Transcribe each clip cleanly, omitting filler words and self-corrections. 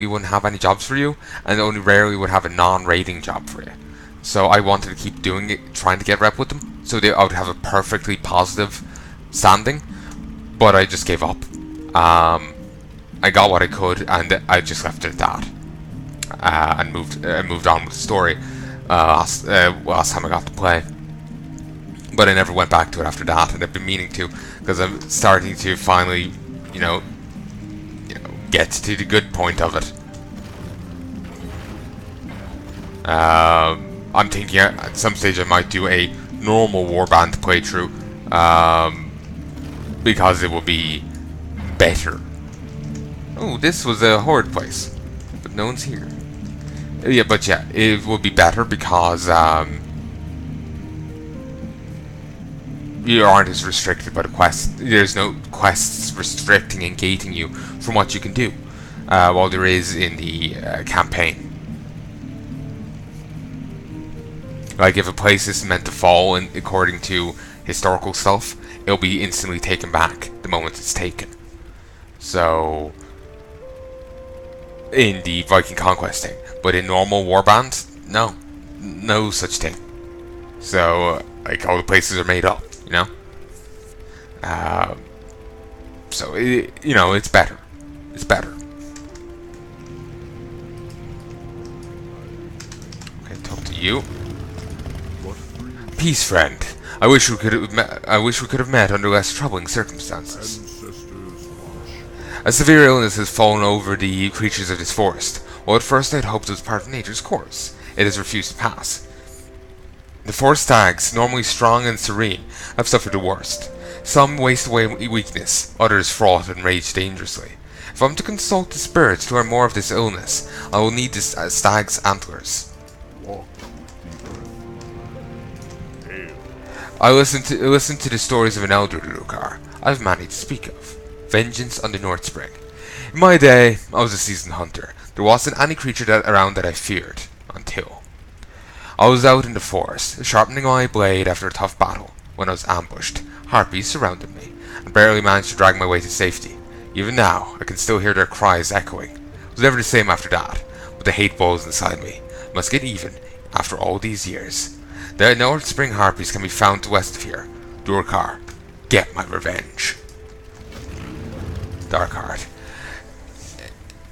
wouldn't have any jobs for you, and only rarely would have a non-raiding job for you. So I wanted to keep doing it, trying to get rep with them, so I would have a perfectly positive standing. But I just gave up. I got what I could, and I just left it at that, and moved on with the story. Last time I got to play, but I never went back to it after that, and I've been meaning to, because I'm starting to finally, get to the good point of it. I'm thinking at some stage I might do a normal warband playthrough, because it will be better. Oh, this was a horde place, but no one's here. Yeah, but yeah, it will be better because you aren't as restricted by the quest. There's no quests restricting and gating you from what you can do, while there is in the campaign. Like, if a place is meant to fall according to historical stuff, it'll be instantly taken back the moment it's taken. So, in the Viking Conquest thing. But in normal warband, no such thing. So, like, all the places are made up, you know? So, it's better. It's better. Okay, talk to you. Peace, friend. I wish we could have met under less troubling circumstances. A severe illness has fallen over the creatures of this forest. While at first I'd hoped it was part of nature's course, it has refused to pass. The forest stags, normally strong and serene, have suffered the worst. Some waste away in weakness, others fraught and rage dangerously. If I'm to consult the spirits to learn more of this illness, I will need the stag's antlers. I listened to the stories of an elder Durcar. I have many to speak of. Vengeance on the North Spring. In my day, I was a seasoned hunter. There wasn't any creature around that I feared, until I was out in the forest, sharpening my blade after a tough battle. When I was ambushed, harpies surrounded me, and barely managed to drag my way to safety. Even now, I can still hear their cries echoing. It was never the same after that, but the hate boils inside me. I must get even, after all these years. The North Spring harpies can be found to west of here. Durcar, get my revenge. Darkheart.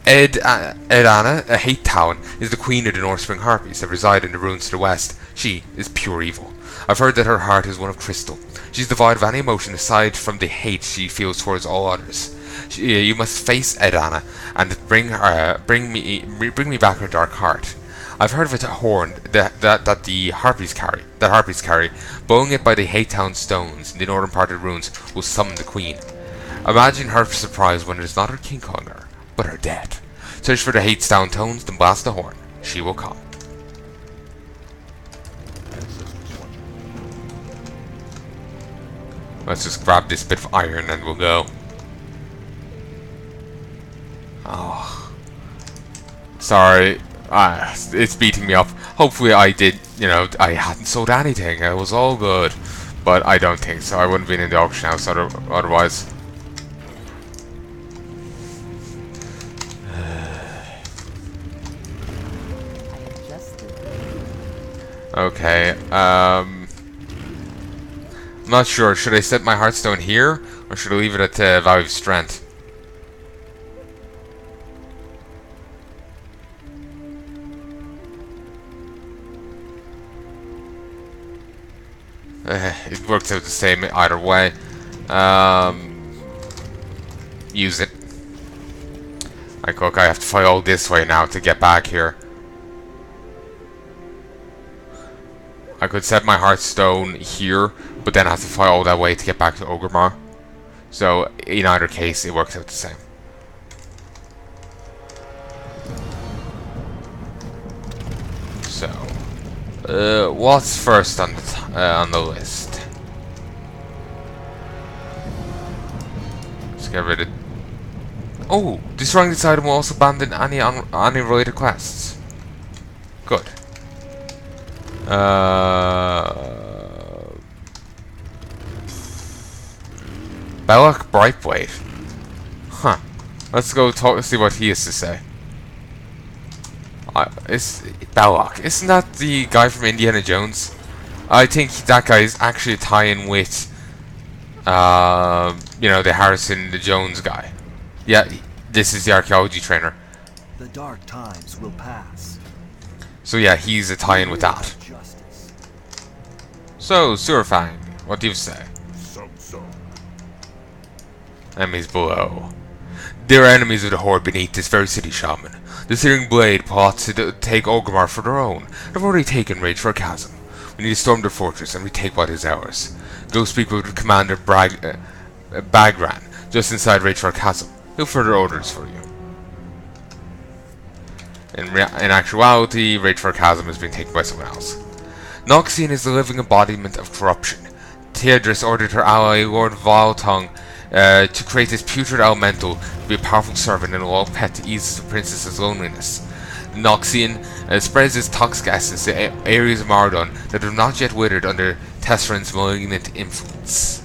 Edana, a hate town, is the queen of the North Spring harpies that reside in the ruins to the west. She is pure evil. I've heard that her heart is one of crystal. She's devoid of any emotion aside from the hate she feels towards all others. You must face Edana and bring me back her dark heart. I've heard of a horn that the harpies carry. Blowing it by the Hate Town stones in the northern part of the ruins will summon the queen. Imagine her surprise when it is not her king calling her, but her dead. Search for the Hate Town tones, then blast the horn. She will come. Let's just grab this bit of iron and we'll go. Oh. Sorry. It's beating me up. Hopefully I hadn't sold anything. It was all good. But I don't think so. I wouldn't have been in the auction house otherwise. Okay, I'm not sure. Should I set my Hearthstone here? Or should I leave it at Value of Strength? It works out the same either way. Use it. Like, look, I have to fly all this way now to get back here. I could set my Hearthstone here, but then I have to fly all that way to get back to Ogremar. So, in either case, it works out the same. So, what's first on the list? Let's get rid of. Oh, destroying this item will also abandon any related quests. Good. Belloc Brightblade. Huh. Let's go see what he has to say. It's Belloc. Isn't that the guy from Indiana Jones? I think that guy is actually a tie-in with, you know, the Harrison the Jones guy. Yeah, this is the archaeology trainer. The dark times will pass. So yeah, he's a tie-in with that. Justice. So, Surfang, what do you say? Enemies below. There are enemies of the Horde beneath this very city, Shaman. The Searing Blade plots to take Orgrimmar for their own. They've already taken Ragefar Chasm. We need to storm their fortress and retake what is ours. Go speak with Commander Bagran, just inside Ragefar Chasm. He'll further orders for you. In actuality, Ragefar Chasm has been taken by someone else. Noxian is the living embodiment of corruption. Theodris ordered her ally, Lord Voltong, to create this putrid elemental to be a powerful servant and a loyal pet to ease the princess's loneliness. Noxian spreads its toxic essence to areas of Mardon that have not yet withered under Tesseran's malignant influence.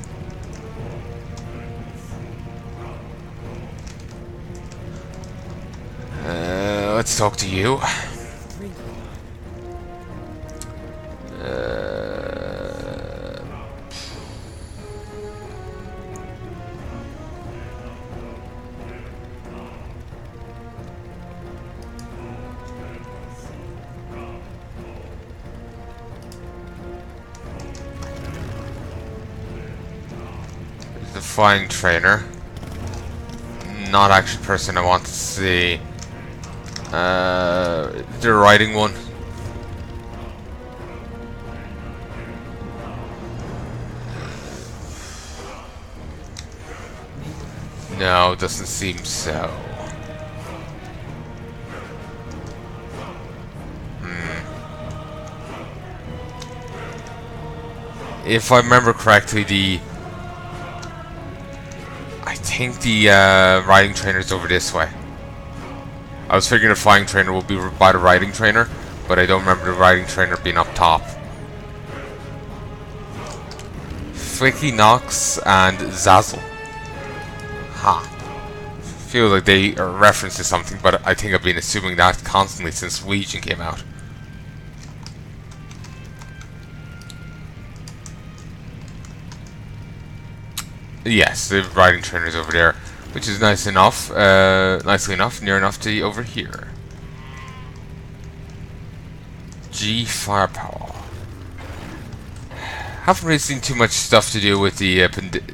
Let's talk to you. The flying trainer. Not actually the person I want to see. The riding one. No, doesn't seem so. If I remember correctly, I think the riding trainer is over this way. I was figuring the flying trainer will be by the riding trainer, but I don't remember the riding trainer being up top. Flicky, Nox, and Zazzle. Ha. Feel like they are reference to something, but I think I've been assuming that constantly since Legion came out. Yes, the riding trainer is over there, which is nice enough, nicely enough, near enough to over here. G firepower. Haven't really seen too much stuff to do with the,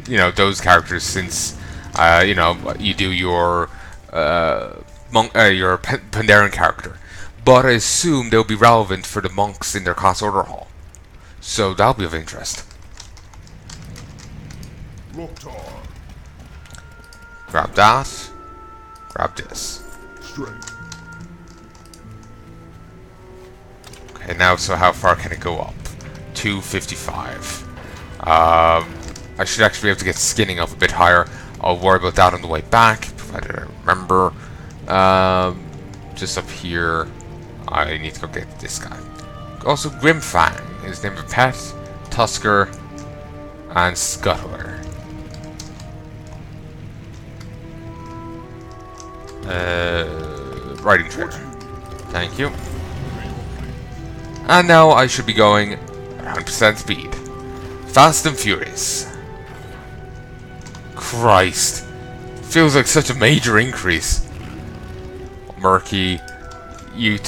you know, those characters since, you know, you do your Pandaren character. But I assume they'll be relevant for the monks in their class order hall, so that'll be of interest. Grab that. Grab this. Okay, now so how far can it go up? 255. I should actually be able to get skinning up a bit higher. I'll worry about that on the way back, provided I remember. Just up here, I need to go get this guy. Also, Grimfang, his name of pet, Tusker, and Scuttler. Riding trainer. Thank you. And now I should be going 100% speed. Fast and furious. Christ. Feels like such a major increase. Murky. You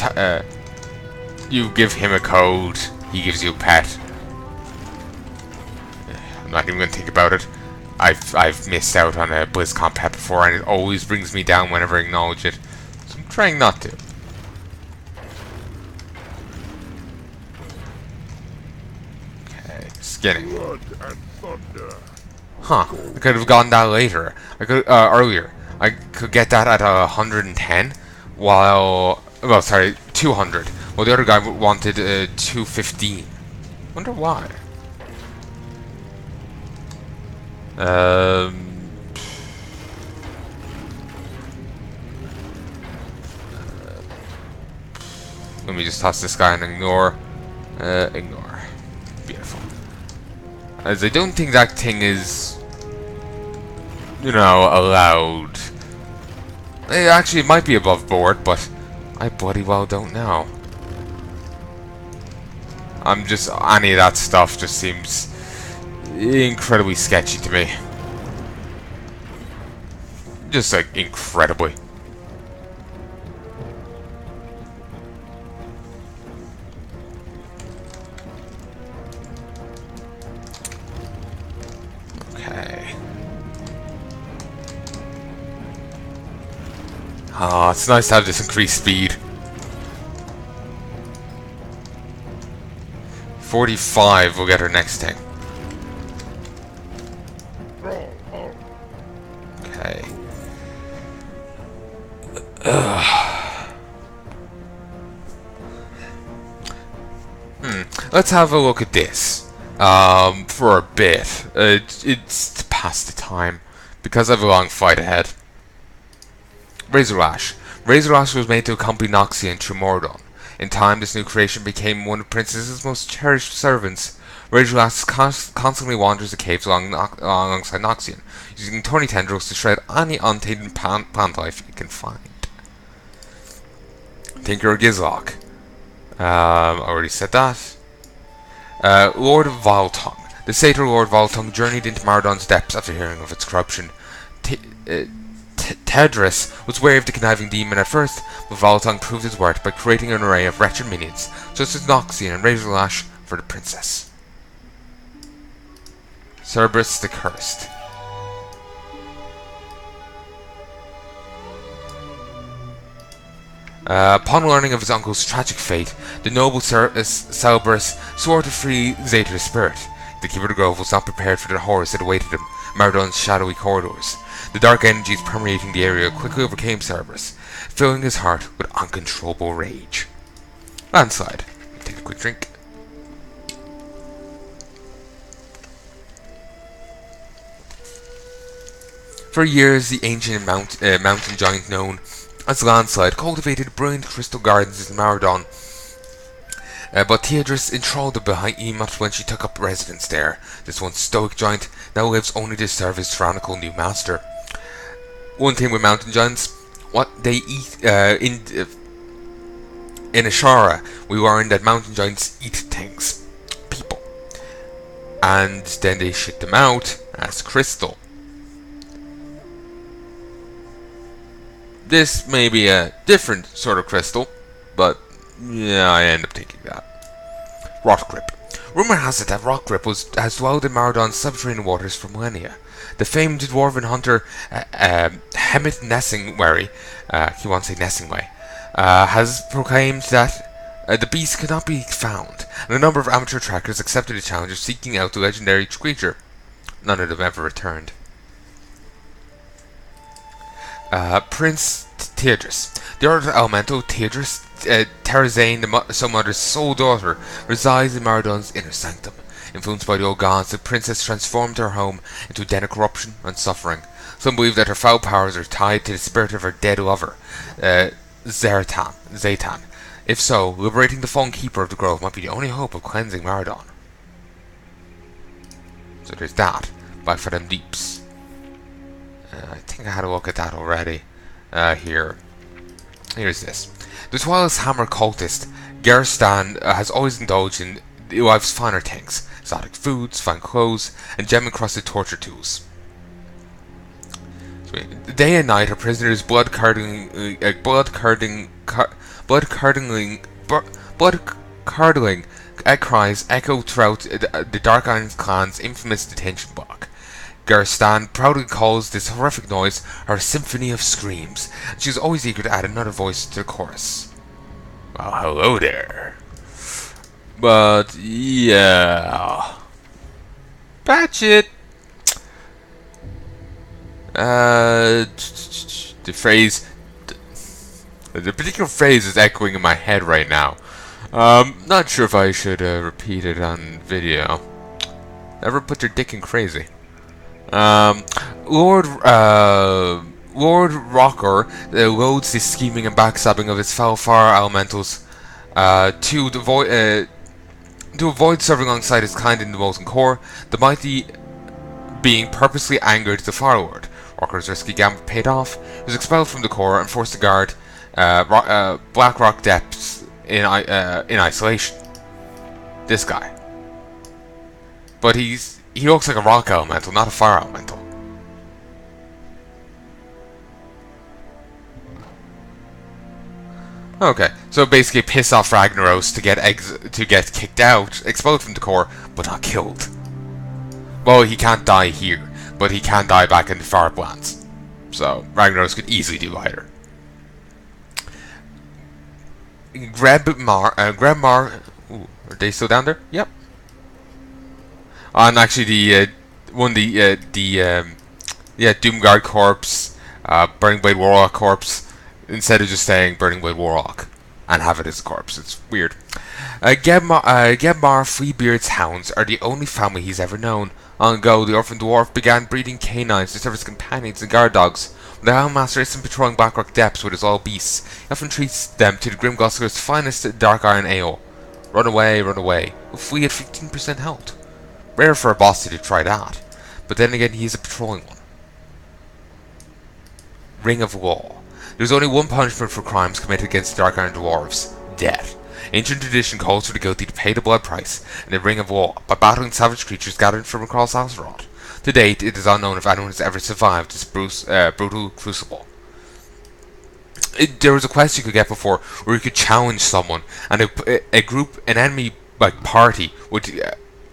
give him a code. He gives you a pet. I'm not even going to think about it. I've missed out on a BlizzCon pet before, and it always brings me down whenever I acknowledge it. So I'm trying not to. Okay, skinning. Huh? I could have gotten that later. I could earlier. I could get that at 110, while 200. While the other guy wanted 215. Wonder why. Let me just toss this guy and ignore. Ignore. Beautiful. As I don't think that thing is, you know, allowed. Actually, it might be above board, but I bloody well don't know. Any of that stuff just seems incredibly sketchy to me. Just like, incredibly. Okay. Ah, it's nice to have this increased speed. 45 will get our next thing. Okay. Let's have a look at this. For a bit. It's to pass the time. Because I have a long fight ahead. Razor Ash. Razor Ash was made to accompany Noxian through Mordor. In time, this new creation became one of Princess's most cherished servants. Razor Ash constantly wanders the caves alongside Noxian, using thorny tendrils to shred any untainted plant life it can find. Tinker Gizlock. Already said that. Lord of Voltung. The Satyr Lord Voltung journeyed into Mardon's depths after hearing of its corruption. Tedris was wary of the conniving demon at first, but Voltung proved his worth by creating an array of wretched minions, such as Noxian and Razorlash, for the princess. Cerberus the Cursed. Upon learning of his uncle's tragic fate, the noble Cerberus swore to free Zatyr's spirit. The Keeper of the Grove was not prepared for the horrors that awaited him, Mardon's shadowy corridors. The dark energies permeating the area quickly overcame Cerberus, filling his heart with uncontrollable rage. Landslide. Take a quick drink. For years, the ancient mountain giant known as Landslide cultivated brilliant crystal gardens in Mardon. But Theodris enthralled the behemoth when she took up residence there. This once stoic giant now lives only to serve his tyrannical new master. One thing with mountain giants, what they eat in Ashara, we learned that mountain giants eat things, people, and then they shit them out as crystal. This may be a different sort of crystal, but yeah, I end up taking that. Rockgrip. Rumor has it that Rockgrip has dwelled in Mardon's subterranean waters for millennia. The famed dwarven hunter Hemith Nessingwary, he won't say Nessingway, has proclaimed that the beast could not be found, and a number of amateur trackers accepted the challenge of seeking out the legendary creature. None of them ever returned. Prince Theodris. The Order Elemental Theodris Terrazane, the Sun Mother's sole daughter, resides in Mardon's inner sanctum. Influenced by the old gods, the princess transformed her home into a den of corruption and suffering. Some believe that her foul powers are tied to the spirit of her dead lover, Zatan. If so, liberating the fallen keeper of the grove might be the only hope of cleansing Mardon. So there's that, back for them deeps. I think I had a look at that already. Here's this. The Twilight's Hammer cultist, Gerstan, has always indulged in life's finer things. Exotic foods, fine clothes, and gem-encrusted torture tools. Day and night, her prisoners' blood-curdling cries echo throughout the Dark Island clan's infamous detention block. Gerstan proudly calls this horrific noise her symphony of screams, and she is always eager to add another voice to the chorus. Well, hello there. But, yeah. Patch it! The particular phrase is echoing in my head right now. Not sure if I should repeat it on video. Never put your dick in crazy. Lord Rocker loads the scheming and backstabbing of his foul fire elementals to avoid serving alongside his kind in the molten core. The mighty being purposely angered the Fire Lord. Rocker's risky gamble paid off. He was expelled from the core and forced to guard Black Rock Depths in isolation. This guy. But he looks like a rock elemental, not a fire elemental. Okay, so basically piss off Ragnaros to get kicked out, explode from the core, but not killed. Well, he can't die here, but he can die back in the Farlands. So Ragnaros could easily do either. Grebmar. Ooh, are they still down there? Yep. And actually, Doomguard corpse, Burning Blade Warlock corpse. Instead of just saying Burning Blade Warlock and have it as a corpse. It's weird. Gebmar Freebeard's hounds are the only family he's ever known. Long ago, the orphan dwarf began breeding canines to serve as companions and guard dogs. When the Houndmaster isn't patrolling Blackrock Depths with his all beasts, he often treats them to the Grim Gosler's finest dark iron ale. Run away, run away. We'll flee at 15% health. Rare for a boss to try that. But then again, he is a patrolling one. Ring of Law. There's only one punishment for crimes committed against the Dark Iron Dwarves: death. Ancient tradition calls for the guilty to pay the blood price in the Ring of Law by battling savage creatures gathered from across Azeroth. To date, it is unknown if anyone has ever survived this brutal crucible. There was a quest you could get before where you could challenge someone, and an enemy party would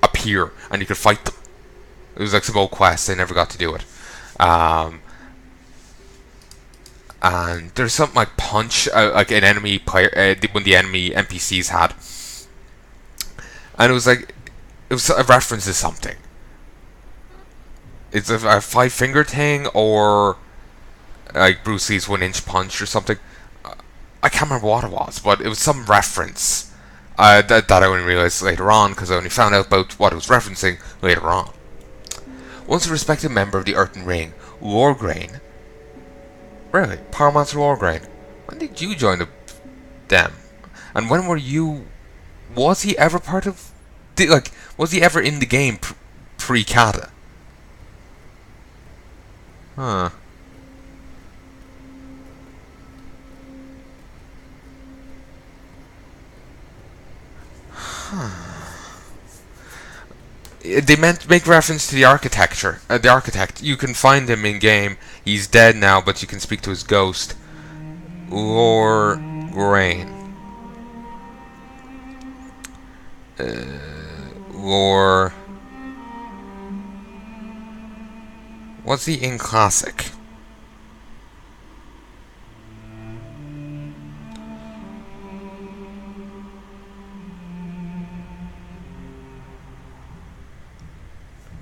appear, and you could fight them. It was like some old quest. I never got to do it. And there's something like punch, like an enemy player, one of the enemy NPCs had, and it was a reference to something. It's a 5-finger thing, or like Bruce Lee's 1-inch punch or something. I can't remember what it was, but it was some reference that I only realized later on, because I only found out about what it was referencing later on. Once a respected member of the Earthen Ring, Lorgrain. Really? Pyromancer Lorgrain. When did you join them? And when were you... Was he ever part of... was he ever in the game pre-Kata? Huh. They meant to make reference to the architecture. The architect. You can find him in game. He's dead now, but you can speak to his ghost. Lorgrain. Was he in Classic?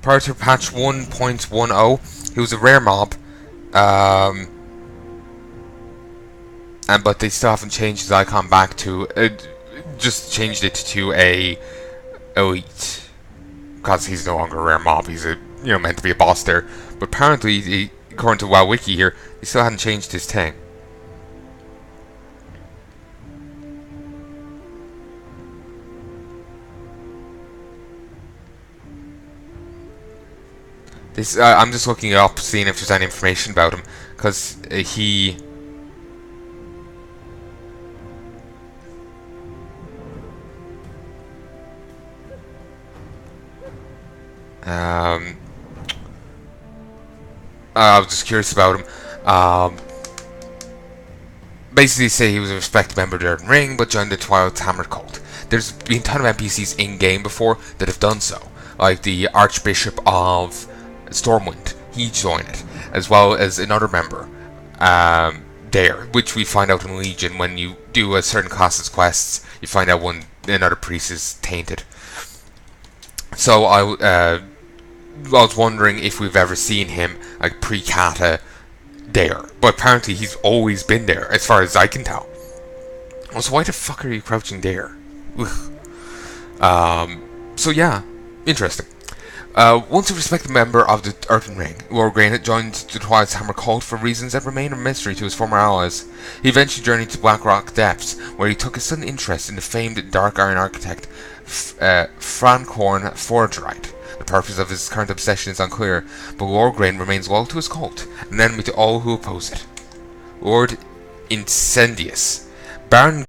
Prior to patch 1.10, he was a rare mob, but they still haven't changed his icon back to, just changed it to a elite, because he's no longer a rare mob. He's meant to be a boss there, but apparently, according to WoW Wiki here, he still hadn't changed his thing. This, I'm just looking it up, seeing if there's any information about him, because he... I was just curious about him. Basically say he was a respected member of the Earthen Ring, but joined the Twilight's Hammer cult. There's been a ton of NPCs in-game before that have done so, like the Archbishop of Stormwind. He joined it, as well as another member there, which we find out in Legion. When you do a certain class's quests, you find out when another priest is tainted. So I was wondering if we've ever seen him like pre-Kata there, but apparently he's always been there, as far as I can tell. So why the fuck are you crouching there? So yeah, interesting. Once a respected member of the Earthen Ring, Lorgrain had joined the Twilight's Hammer cult for reasons that remain a mystery to his former allies. He eventually journeyed to Blackrock Depths, where he took a sudden interest in the famed Dark Iron architect Francorn Forgerite. The purpose of his current obsession is unclear, but Lorgrain remains loyal to his cult, and an enemy to all who oppose it. Lord incendious. Baron